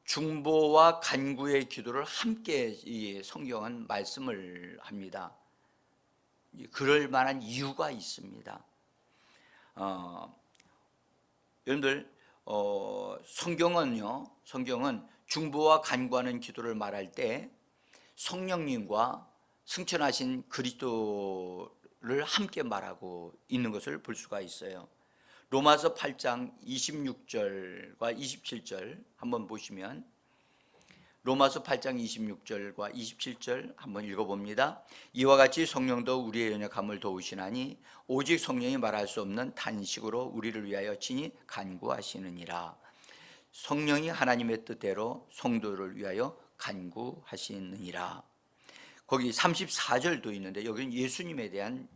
중보와 간구의 기도를 함께 이 성경은 말씀을 합니다. 그럴 만한 이유가 있습니다. 여러분들 성경은 중보와 간구하는 기도를 말할 때 성령님과 승천하신 그리스도를 함께 말하고 있는 것을 볼 수가 있어요. 로마서 8장 26절과 27절 한번 보시면, 로마서 8장 26절과 27절 한번 읽어봅니다. 이와 같이 성령도 우리의 연약함을 도우시나니 오직 성령이 말할 수 없는 탄식으로 우리를 위하여 친히 간구하시느니라. 성령이 하나님의 뜻대로 성도를 위하여 간구하시느니라. 거기 34절도 있는데 여기는 예수님에 대한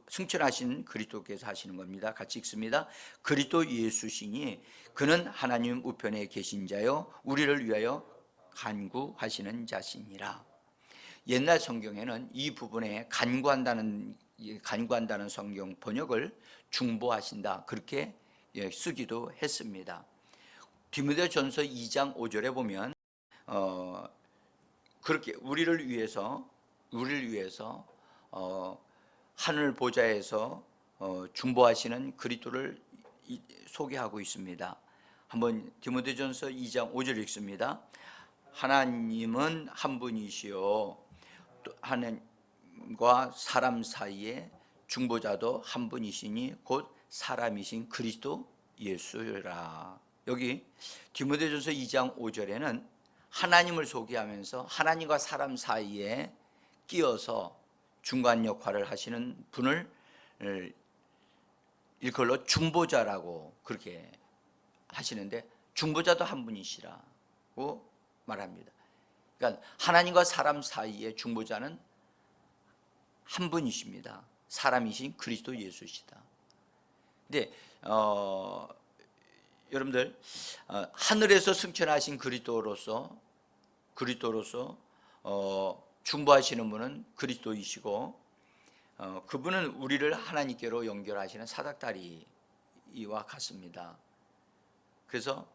승천하신 그리스도께서 하시는 겁니다. 같이 읽습니다. 그리스도 예수시니 그는 하나님 우편에 계신 자요 우리를 위하여 간구하시는 자시니라. 옛날 성경에는 이 부분에 간구한다는 성경 번역을 중보하신다 그렇게 쓰기도 했습니다. 디모데전서 2장 5절에 보면 그렇게 우리를 위해서 하늘 보좌에서 중보하시는 그리스도를 소개하고 있습니다. 한번 디모데전서 2장 5절 읽습니다. 하나님은 한 분이시요 하나님과 사람 사이에 중보자도 한 분이시니 곧 사람이신 그리스도 예수라. 여기 디모데전서 2장 5절에는 하나님을 소개하면서 하나님과 사람 사이에 끼어서 중간 역할을 하시는 분을 일컬어 중보자라고 그렇게 하시는데, 중보자도 한 분이시라고 말합니다. 그러니까 하나님과 사람 사이의 중보자는 한 분이십니다. 사람이신 그리스도 예수시다. 근데 여러분들 하늘에서 승천하신 그리스도로서 중보하시는 분은 그리스도이시고, 그분은 우리를 하나님께로 연결하시는 사닥다리와 같습니다. 그래서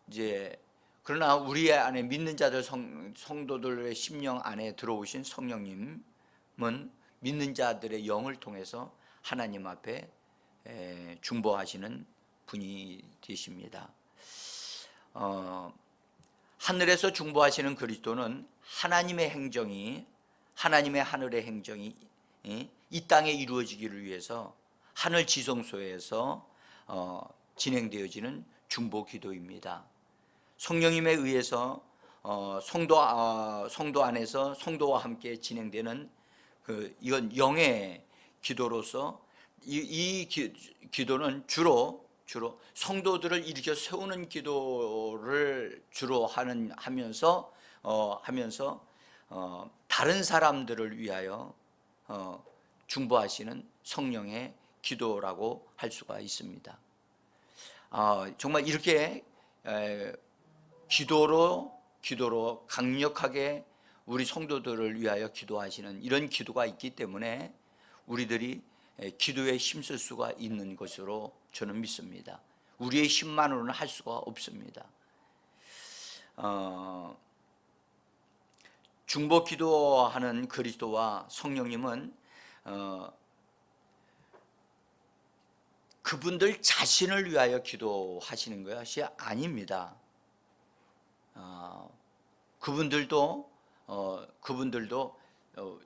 이제 그러나 우리 안에 믿는 자들 성도들의 심령 안에 들어오신 성령님은 믿는 자들의 영을 통해서 하나님 앞에 중보하시는 분이 되십니다. 하늘에서 중보하시는 그리스도는 하나님의 하늘의 행정이 이 땅에 이루어지기를 위해서 하늘 지성소에서 진행되어지는 중보 기도입니다. 성령님에 의해서 성도 안에서 성도와 함께 진행되는 이건 영의 기도로서 이 기도는 주로 성도들을 일으켜 세우는 기도를 주로 하면서 다른 사람들을 위하여 중보하시는 성령의 기도라고 할 수가 있습니다. 정말 이렇게 기도로 강력하게 우리 성도들을 위하여 기도하시는 이런 기도가 있기 때문에 우리들이 기도에 힘쓸 수가 있는 것으로 저는 믿습니다. 우리의 힘만으로는 할 수가 없습니다. 중보 기도하는 그리스도와 성령님은 그분들 자신을 위하여 기도하시는 것이 아닙니다. 그분들도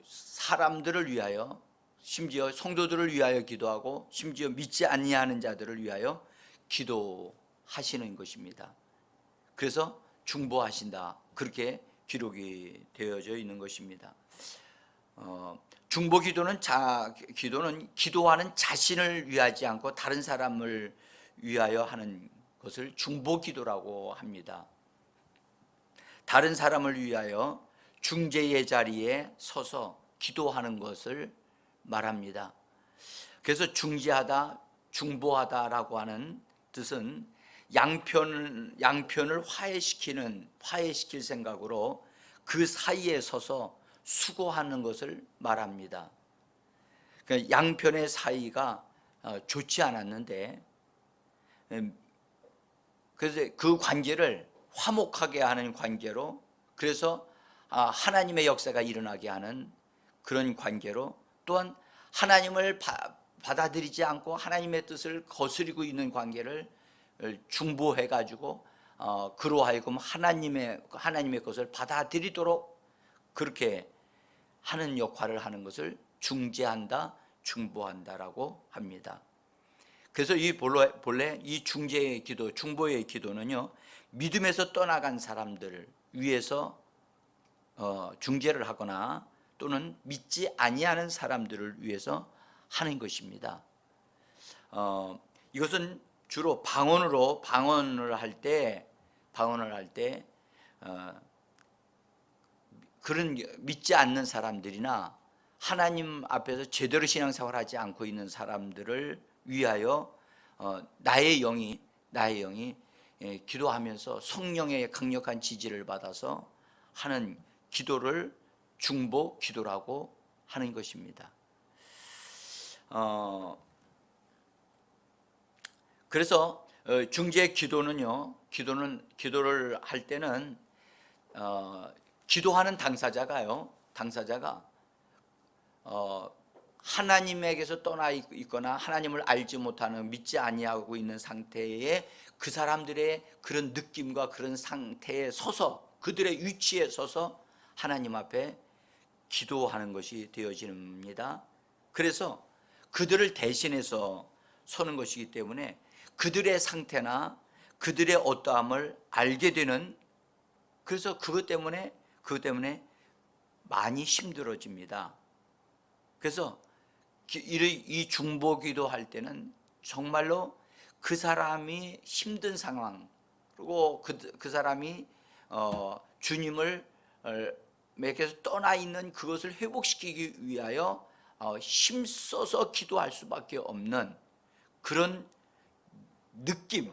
사람들을 위하여, 심지어 성도들을 위하여 기도하고 심지어 믿지 아니하는 자들을 위하여 기도하시는 것입니다. 그래서 중보하신다 그렇게 기록이 되어져 있는 것입니다. 중보 기도는 기도하는 자신을 위하지 않고 다른 사람을 위하여 하는 것을 중보 기도라고 합니다. 다른 사람을 위하여 중재의 자리에 서서 기도하는 것을 말합니다. 그래서 중재하다, 중보하다라고 하는 뜻은 양편을 화해시킬 생각으로 그 사이에 서서 수고하는 것을 말합니다. 그러니까 양편의 사이가 좋지 않았는데, 그래서 그 관계를 화목하게 하는 관계로, 그래서 하나님의 역사가 일어나게 하는 그런 관계로, 또한 하나님을 받아들이지 않고 하나님의 뜻을 거스리고 있는 관계를 중보해 가지고 그로 하여금 하나님의 것을 받아들이도록 그렇게 하는 역할을 하는 것을 중재한다, 중보한다라고 합니다. 그래서 이 본래 이 중재의 기도, 중보의 기도는요, 믿음에서 떠나간 사람들을 위해서 중재를 하거나 또는 믿지 아니하는 사람들을 위해서 하는 것입니다. 이것은 주로 방언을 할 때 그런 믿지 않는 사람들이나 하나님 앞에서 제대로 신앙생활을 하지 않고 있는 사람들을 위하여 나의 영이 기도하면서 성령의 강력한 지지를 받아서 하는 기도를 중보 기도라고 하는 것입니다. 그래서 중재 기도는요, 기도를 할 때는 기도하는 당사자가 하나님에게서 떠나 있거나 하나님을 알지 못하는, 믿지 아니하고 있는 상태에 그 사람들의 그런 느낌과 그런 상태에 서서, 그들의 위치에 서서 하나님 앞에 기도하는 것이 되어집니다. 그래서 그들을 대신해서 서는 것이기 때문에 그들의 상태나 그들의 어떠함을 알게 되는, 그래서 그것 때문에 많이 힘들어집니다. 그래서 이 중보기도 할 때는 정말로 그 사람이 힘든 상황, 그리고 그 사람이 주님을 에게서 떠나 있는 그것을 회복시키기 위하여 힘써서 기도할 수밖에 없는 그런 느낌,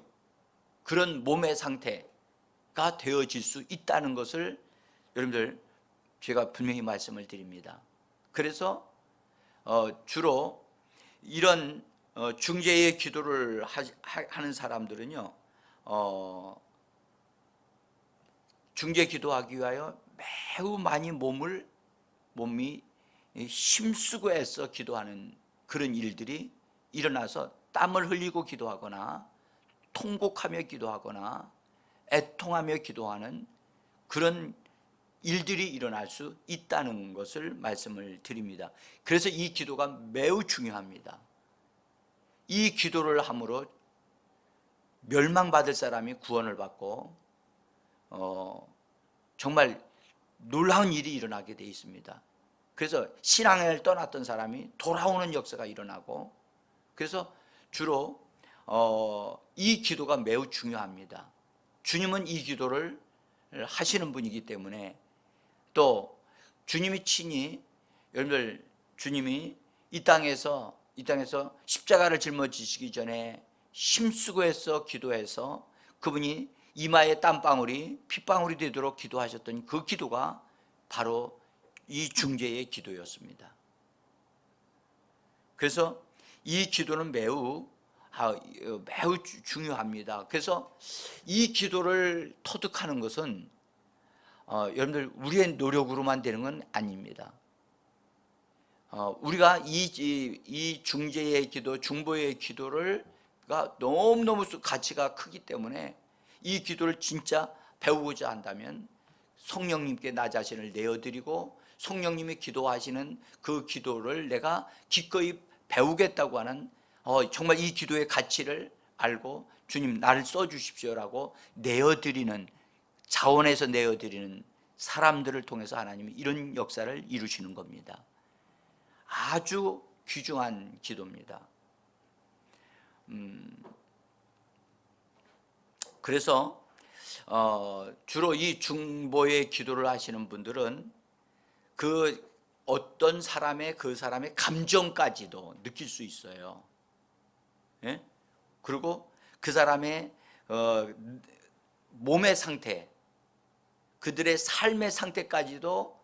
그런 몸의 상태가 되어질 수 있다는 것을 여러분들 제가 분명히 말씀을 드립니다. 그래서 주로 이런 중재의 기도를 하는 사람들은요, 중재 기도하기 위하여 매우 많이 몸이 힘쓰고 애써 기도하는 그런 일들이 일어나서 땀을 흘리고 기도하거나 통곡하며 기도하거나 애통하며 기도하는 그런 일들이 일어날 수 있다는 것을 말씀을 드립니다. 그래서 이 기도가 매우 중요합니다. 이 기도를 함으로 멸망받을 사람이 구원을 받고 정말 놀라운 일이 일어나게 되어 있습니다. 그래서 신앙을 떠났던 사람이 돌아오는 역사가 일어나고, 그래서 주로 이 기도가 매우 중요합니다. 주님은 이 기도를 하시는 분이기 때문에, 또 주님이 친히, 여러분들 주님이 이 땅에서 십자가를 짊어지시기 전에 힘쓰고 해서 기도해서 그분이 이마에 땀방울이 핏방울이 되도록 기도하셨던 그 기도가 바로 이 중재의 기도였습니다. 그래서 이 기도는 매우 중요합니다. 그래서 이 기도를 터득하는 것은 여러분들 우리의 노력으로만 되는 건 아닙니다. 우리가 이 중재의 기도, 중보의 기도가 너무너무 가치가 크기 때문에 이 기도를 진짜 배우고자 한다면 성령님께 나 자신을 내어드리고 성령님이 기도하시는 그 기도를 내가 기꺼이 배우겠다고 하는, 정말 이 기도의 가치를 알고 주님 나를 써주십시오라고 내어드리는, 자원해서 내어드리는 사람들을 통해서 하나님이 이런 역사를 이루시는 겁니다. 아주 귀중한 기도입니다. 그래서 주로 이 중보의 기도를 하시는 분들은 그 어떤 그 사람의 감정까지도 느낄 수 있어요. 예? 그리고 그 사람의 몸의 상태, 그들의 삶의 상태까지도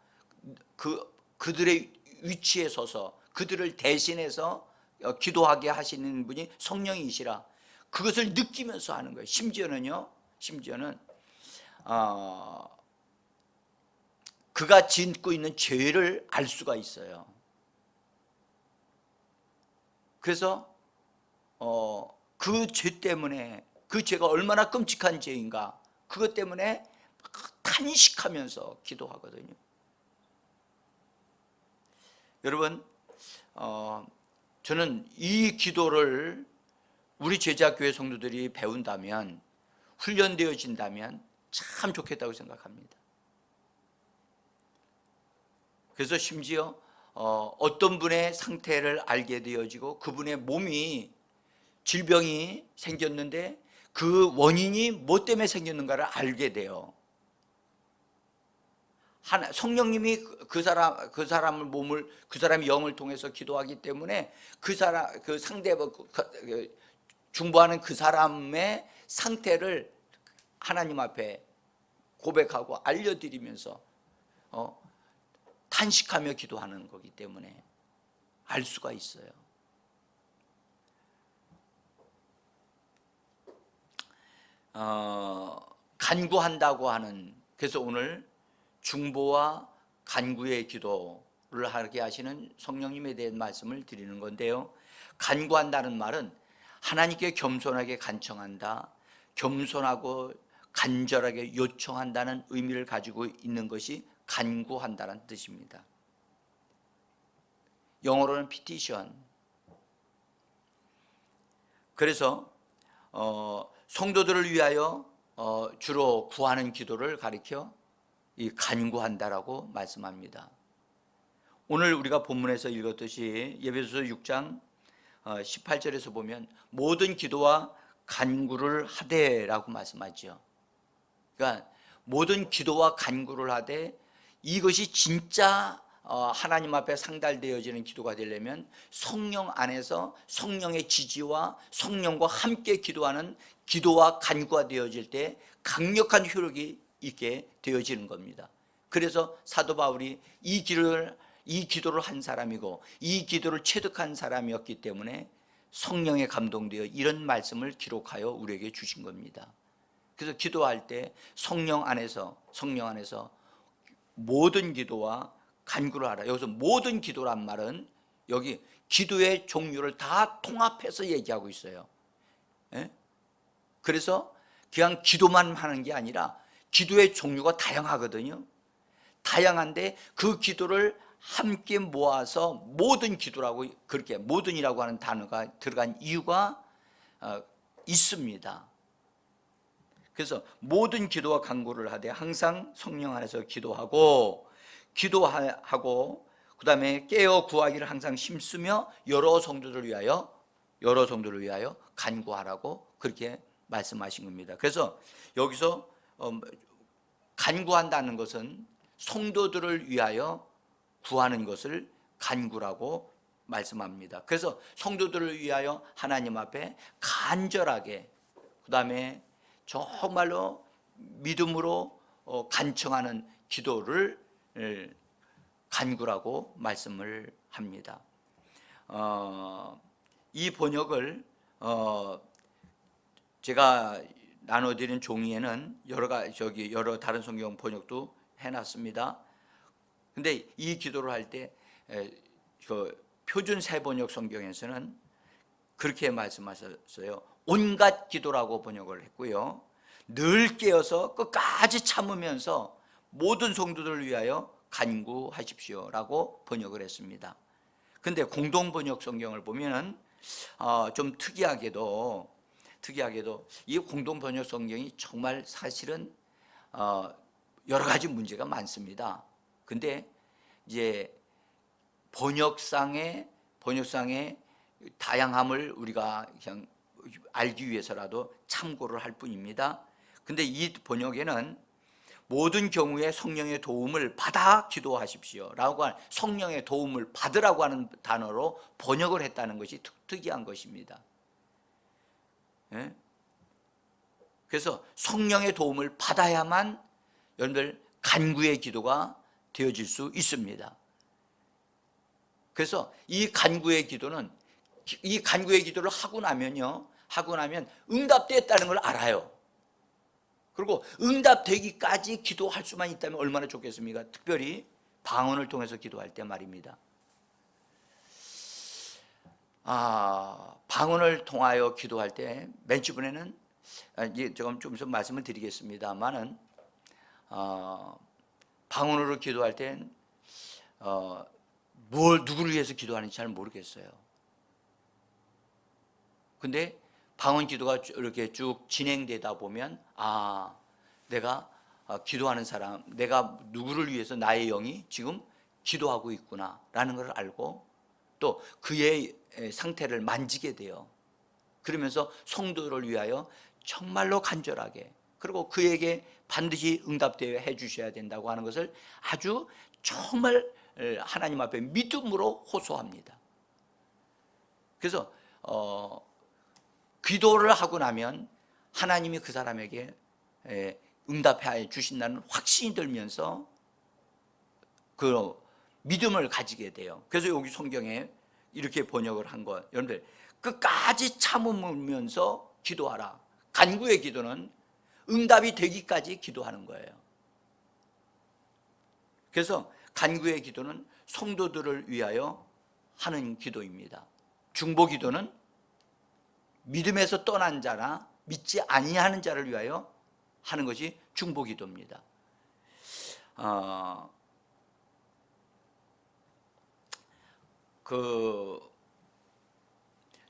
그들의 위치에 서서 그들을 대신해서 기도하게 하시는 분이 성령이시라 그것을 느끼면서 하는 거예요. 심지어는 그가 짓고 있는 죄를 알 수가 있어요. 그래서 그 죄 때문에, 그 죄가 얼마나 끔찍한 죄인가, 그것 때문에 탄식하면서 기도하거든요. 여러분, 저는 이 기도를 우리 제자교회 성도들이 배운다면, 훈련되어진다면 참 좋겠다고 생각합니다. 그래서 심지어 어떤 분의 상태를 알게 되어지고, 그분의 몸이 질병이 생겼는데 그 원인이 뭐 때문에 생겼는가를 알게 돼요. 성령님이 그 사람의 몸을, 그 사람의 영을 통해서 기도하기 때문에 그 상대 중보하는 그 사람의 상태를 하나님 앞에 고백하고 알려드리면서 탄식하며 기도하는 거기 때문에 알 수가 있어요. 간구한다고 하는, 그래서 오늘 중보와 간구의 기도를 하게 하시는 성령님에 대한 말씀을 드리는 건데요, 간구한다는 말은 하나님께 겸손하게 간청한다, 겸손하고 간절하게 요청한다는 의미를 가지고 있는 것이 간구한다는 뜻입니다. 영어로는 petition. 그래서 성도들을 위하여 주로 구하는 기도를 가리켜 이 간구한다라고 말씀합니다. 오늘 우리가 본문에서 읽었듯이 에베소서 6장 18절에서 보면 모든 기도와 간구를 하되라고 말씀하죠. 그러니까 모든 기도와 간구를 하되, 이것이 진짜 하나님 앞에 상달되어지는 기도가 되려면 성령 안에서 성령의 지지와 성령과 함께 기도하는 기도와 간구가 되어질 때 강력한 효력이 있게 되어지는 겁니다. 그래서 사도 바울이 이 기도를 한 사람이고 이 기도를 체득한 사람이었기 때문에 성령에 감동되어 이런 말씀을 기록하여 우리에게 주신 겁니다. 그래서 기도할 때 성령 안에서 모든 기도와 간구를 하라. 여기서 모든 기도란 말은 여기 기도의 종류를 다 통합해서 얘기하고 있어요. 그래서 그냥 기도만 하는 게 아니라 기도의 종류가 다양하거든요. 다양한데 그 기도를 함께 모아서 모든 기도라고, 그렇게 모든이라고 하는 단어가 들어간 이유가 있습니다. 그래서 모든 기도와 간구를 하되 항상 성령 안에서 기도하고 그 다음에 깨어 구하기를 항상 힘쓰며 여러 성도들을 위하여 간구하라고 그렇게 말씀하신 겁니다. 그래서 여기서 간구한다는 것은 성도들을 위하여 구하는 것을 간구라고 말씀합니다. 그래서 성도들을 위하여 하나님 앞에 간절하게, 그 다음에 정말로 믿음으로 간청하는 기도를 간구라고 말씀을 합니다. 이 번역을 제가 나눠드린 종이에는 여러 다른 성경 번역도 해놨습니다. 근데 이 기도를 할 때 표준 새번역 성경에서는 그렇게 말씀하셨어요. 온갖 기도라고 번역을 했고요, 늘 깨어서 끝까지 참으면서 모든 성도들을 위하여 간구하십시오라고 번역을 했습니다. 근데 공동 번역 성경을 보면은 좀 특이하게도 이 공동 번역 성경이 정말 사실은 여러 가지 문제가 많습니다. 근데 이제 번역상의 다양함을 우리가 그냥 알기 위해서라도 참고를 할 뿐입니다. 근데 이 번역에는 모든 경우에 성령의 도움을 받아 기도하십시오 라고 하는, 성령의 도움을 받으라고 하는 단어로 번역을 했다는 것이 특이한 것입니다. 그래서 성령의 도움을 받아야만 여러분들 간구의 기도가 되어질 수 있습니다. 그래서 이 간구의 기도를 하고 나면 응답됐다는 걸 알아요. 그리고 응답되기까지 기도할 수만 있다면 얼마나 좋겠습니까? 특별히 방언을 통해서 기도할 때 말입니다. 방언을 통하여 기도할 때 맨 주변에는 좀 있으면 말씀을 드리겠습니다만은 방언으로 기도할 땐 누구를 위해서 기도하는지 잘 모르겠어요. 근데 방언 기도가 이렇게 쭉 진행되다 보면 내가 기도하는 사람, 내가 누구를 위해서 나의 영이 지금 기도하고 있구나 라는 걸 알고 또 그의 상태를 만지게 돼요. 그러면서 성도를 위하여 정말로 간절하게, 그리고 그에게 반드시 응답되어 해 주셔야 된다고 하는 것을 아주 정말 하나님 앞에 믿음으로 호소합니다. 그래서 기도를 하고 나면 하나님이 그 사람에게 응답해 주신다는 확신이 들면서 그 믿음을 가지게 돼요. 그래서 여기 성경에 이렇게 번역을 한 것, 여러분들 끝까지 참으면서 기도하라. 간구의 기도는 응답이 되기까지 기도하는 거예요. 그래서 간구의 기도는 성도들을 위하여 하는 기도입니다. 중보 기도는 믿음에서 떠난 자나 믿지 아니하는 자를 위하여 하는 것이 중보 기도입니다.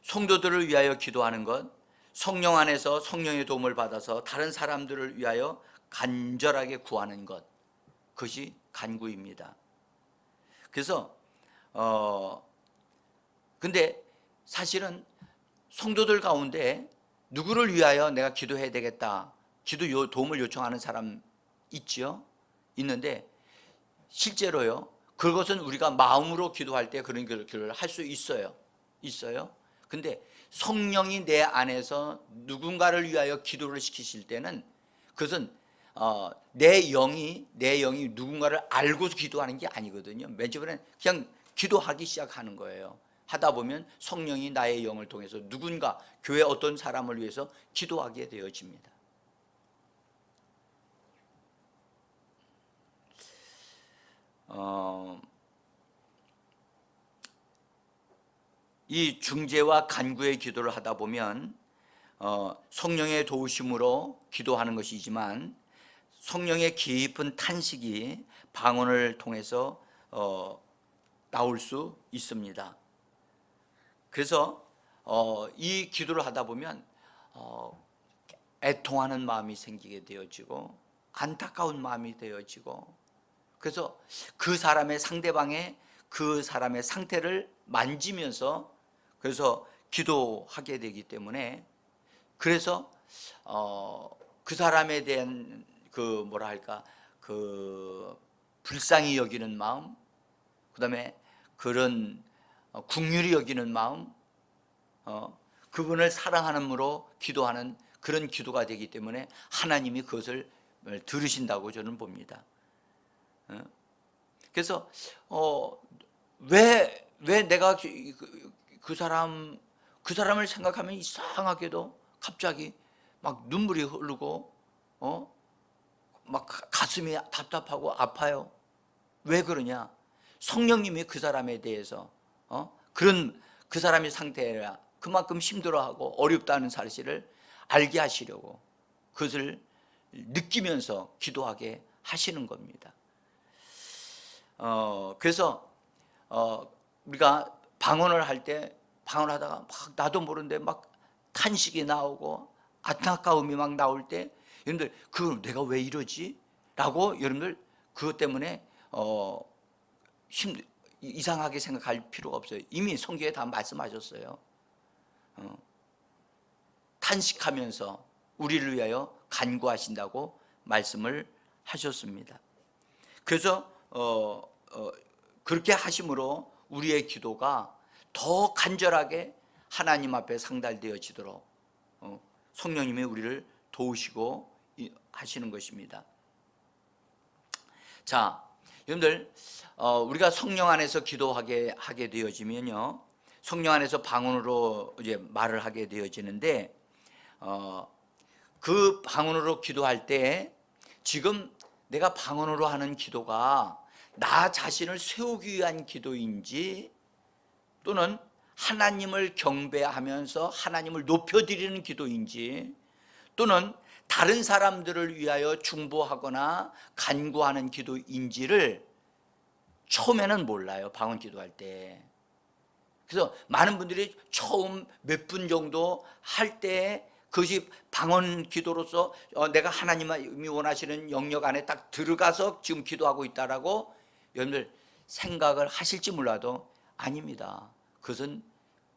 성도들을 위하여 기도하는 것, 성령 안에서 성령의 도움을 받아서 다른 사람들을 위하여 간절하게 구하는 것, 그것이 간구입니다. 그래서 근데 사실은 성도들 가운데 누구를 위하여 내가 기도해야 되겠다, 기도 도움을 요청하는 사람 있죠? 있는데 실제로요, 그것은 우리가 마음으로 기도할 때 그런 기도를 할 수 있어요. 근데 성령이 내 안에서 누군가를 위하여 기도를 시키실 때는 그것은 내 영이 누군가를 알고서 기도하는 게 아니거든요. 맨 처음에는 그냥 기도하기 시작하는 거예요. 하다 보면 성령이 나의 영을 통해서 누군가, 교회 어떤 사람을 위해서 기도하게 되어집니다. 이 중재와 간구의 기도를 하다 보면 성령의 도우심으로 기도하는 것이지만 성령의 깊은 탄식이 방언을 통해서 나올 수 있습니다. 그래서 이 기도를 하다 보면 애통하는 마음이 생기게 되어지고 안타까운 마음이 되어지고, 그래서 그 사람의 상대방의 그 사람의 상태를 만지면서 그래서 기도하게 되기 때문에, 그래서 그 사람에 대한 그 불쌍히 여기는 마음, 그다음에 그런 긍휼히 여기는 마음, 그분을 사랑하는으로 기도하는 그런 기도가 되기 때문에 하나님이 그것을 들으신다고 저는 봅니다. 그래서 왜 내가 그 사람을 생각하면 이상하게도 갑자기 막 눈물이 흐르고 막 가슴이 답답하고 아파요. 왜 그러냐? 성령님이 그 사람에 대해서 그런 그 사람의 상태라 그만큼 힘들어하고 어렵다는 사실을 알게 하시려고 그것을 느끼면서 기도하게 하시는 겁니다. 그래서 우리가 방언을 할 때 방언하다가 막 나도 모르는데 막 탄식이 나오고 안타까움이 막 나올 때, 여러분들 그 내가 왜 이러지? 라고 여러분들 그것 때문에 이상하게 생각할 필요가 없어요. 이미 성경에 다 말씀하셨어요. 탄식하면서 우리를 위하여 간구하신다고 말씀을 하셨습니다. 그래서 그렇게 하심으로 우리의 기도가 더 간절하게 하나님 앞에 상달되어지도록 성령님이 우리를 도우시고 하시는 것입니다. 자, 여러분들 우리가 성령 안에서 기도하게 하게 되어지면요, 성령 안에서 방언으로 이제 말을 하게 되어지는데 그 방언으로 기도할 때 지금 내가 방언으로 하는 기도가 나 자신을 세우기 위한 기도인지 또는 하나님을 경배하면서 하나님을 높여드리는 기도인지 또는 다른 사람들을 위하여 중보하거나 간구하는 기도인지를 처음에는 몰라요, 방언 기도할 때. 그래서 많은 분들이 처음 몇 분 정도 할 때 그것이 방언 기도로서 내가 하나님이 원하시는 영역 안에 딱 들어가서 지금 기도하고 있다라고 여러분들 생각을 하실지 몰라도 아닙니다. 그것은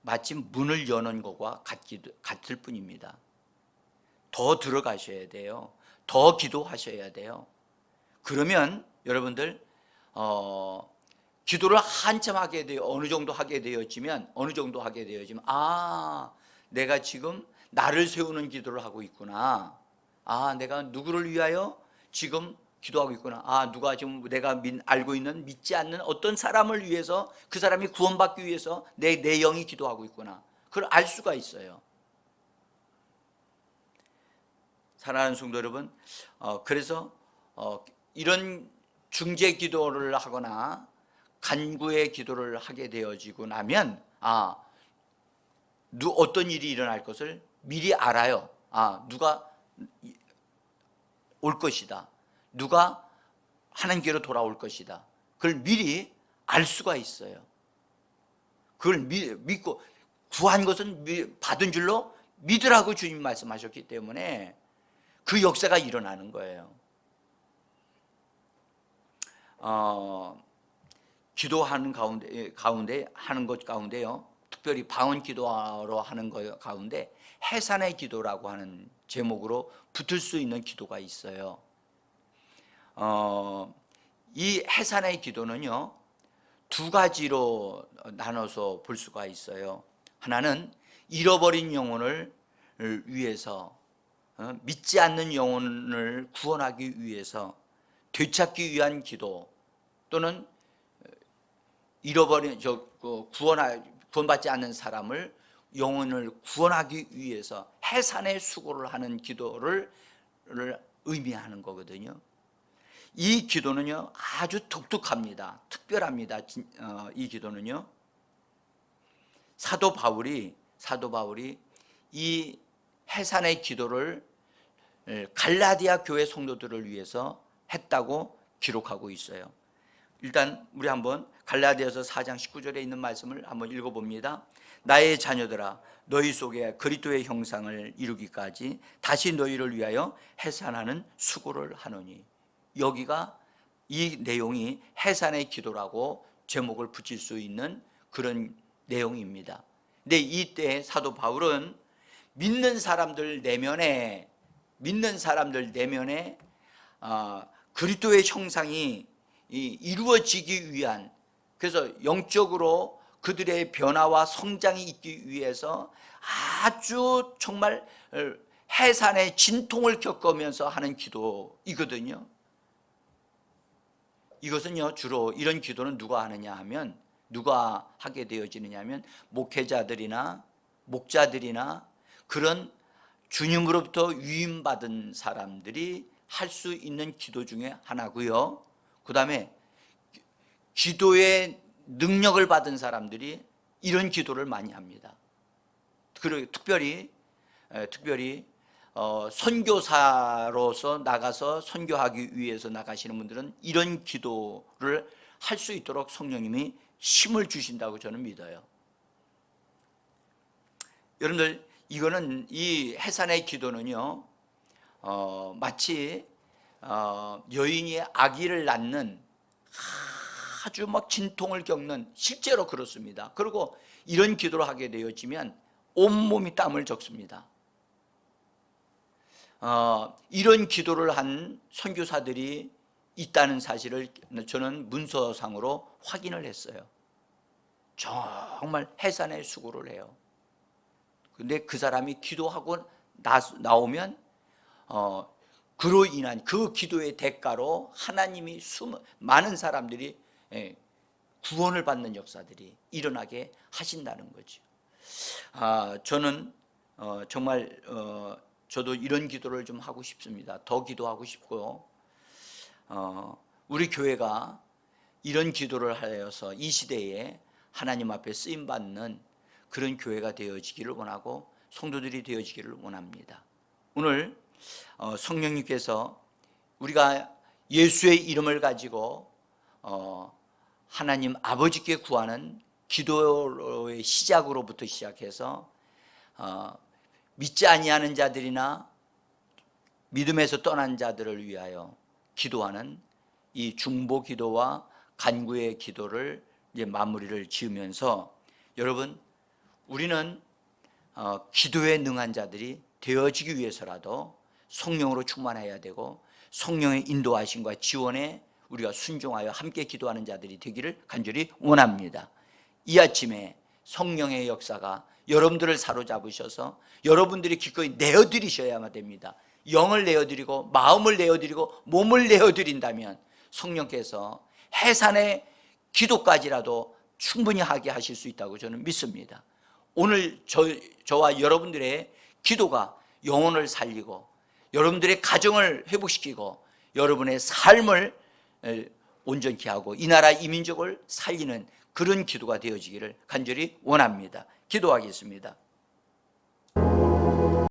마치 문을 여는 것과 같을 뿐입니다. 더 들어가셔야 돼요. 더 기도하셔야 돼요. 그러면 여러분들 기도를 한참 하게 돼요. 어느 정도 하게 되어지면 내가 지금 나를 세우는 기도를 하고 있구나. 내가 누구를 위하여 지금 기도하고 있구나. 누가 지금 내가 알고 있는 믿지 않는 어떤 사람을 위해서 그 사람이 구원받기 위해서 내 영이 기도하고 있구나. 그걸 알 수가 있어요. 사랑하는 성도 여러분, 그래서 이런 중재 기도를 하거나 간구의 기도를 하게 되어지고 나면 어떤 일이 일어날 것을 미리 알아요. 누가 올 것이다. 누가 하나님께로 돌아올 것이다. 그걸 미리 알 수가 있어요. 그걸 믿고 구한 것은 받은 줄로 믿으라고 주님 말씀하셨기 때문에 그 역사가 일어나는 거예요. 기도하는 가운데 하는 것 가운데요, 특별히 방언 기도로 하는 것 가운데 해산의 기도라고 하는 제목으로 붙을 수 있는 기도가 있어요. 이 해산의 기도는요, 두 가지로 나눠서 볼 수가 있어요. 하나는 잃어버린 영혼을 위해서, 믿지 않는 영혼을 구원하기 위해서 되찾기 위한 기도, 또는 잃어버린 구원받지 않는 사람을 영혼을 구원하기 위해서 해산의 수고를 하는 기도를 의미하는 거거든요. 이 기도는요 아주 독특합니다. 특별합니다. 이 기도는요, 사도 바울이 이 해산의 기도를 갈라디아 교회 성도들을 위해서 했다고 기록하고 있어요. 일단 우리 한번 갈라디아서 4장 19절에 있는 말씀을 한번 읽어봅니다. 나의 자녀들아, 너희 속에 그리스도의 형상을 이루기까지 다시 너희를 위하여 해산하는 수고를 하노니. 여기가 이 내용이 해산의 기도라고 제목을 붙일 수 있는 그런 내용입니다. 근데 이때 사도 바울은 믿는 사람들 내면에 그리스도의 형상이 이루어지기 위한, 그래서 영적으로 그들의 변화와 성장이 있기 위해서 아주 정말 해산의 진통을 겪으면서 하는 기도이거든요. 이것은요 주로 이런 기도는 누가 하게 되어지느냐 하면 목회자들이나 목자들이나 그런 주님으로부터 위임받은 사람들이 할 수 있는 기도 중에 하나고요. 그 다음에 기도의 능력을 받은 사람들이 이런 기도를 많이 합니다. 그리고 특별히 선교사로서 나가서 선교하기 위해서 나가시는 분들은 이런 기도를 할 수 있도록 성령님이 힘을 주신다고 저는 믿어요. 여러분들, 이거는 이 해산의 기도는요, 마치 여인이 아기를 낳는 아주 막 진통을 겪는, 실제로 그렇습니다. 그리고 이런 기도를 하게 되어지면 온몸이 땀을 적습니다. 이런 기도를 한 선교사들이 있다는 사실을 저는 문서상으로 확인을 했어요. 정말 해산의 수고를 해요. 근데 그 사람이 기도하고 나오면 그로 인한 그 기도의 대가로 하나님이 많은 사람들이 구원을 받는 역사들이 일어나게 하신다는 거죠. 저는 정말 저도 이런 기도를 좀 하고 싶습니다. 더 기도하고 싶고, 우리 교회가 이런 기도를 하여서 이 시대에 하나님 앞에 쓰임받는 그런 교회가 되어지기를 원하고 성도들이 되어지기를 원합니다. 오늘 성령님께서 우리가 예수의 이름을 가지고 하나님 아버지께 구하는 기도의 시작으로부터 시작해서 믿지 아니하는 자들이나 믿음에서 떠난 자들을 위하여 기도하는 이 중보 기도와 간구의 기도를 이제 마무리를 지으면서, 여러분, 우리는 기도에 능한 자들이 되어지기 위해서라도 성령으로 충만해야 되고 성령의 인도하심과 지원에 우리가 순종하여 함께 기도하는 자들이 되기를 간절히 원합니다. 이 아침에 성령의 역사가 여러분들을 사로잡으셔서 여러분들이 기꺼이 내어드리셔야만 됩니다. 영을 내어드리고 마음을 내어드리고 몸을 내어드린다면 성령께서 해산의 기도까지라도 충분히 하게 하실 수 있다고 저는 믿습니다. 오늘 저와 여러분들의 기도가 영혼을 살리고 여러분들의 가정을 회복시키고 여러분의 삶을 온전케 하고 이 나라 이 민족을 살리는 그런 기도가 되어지기를 간절히 원합니다. 기도하겠습니다.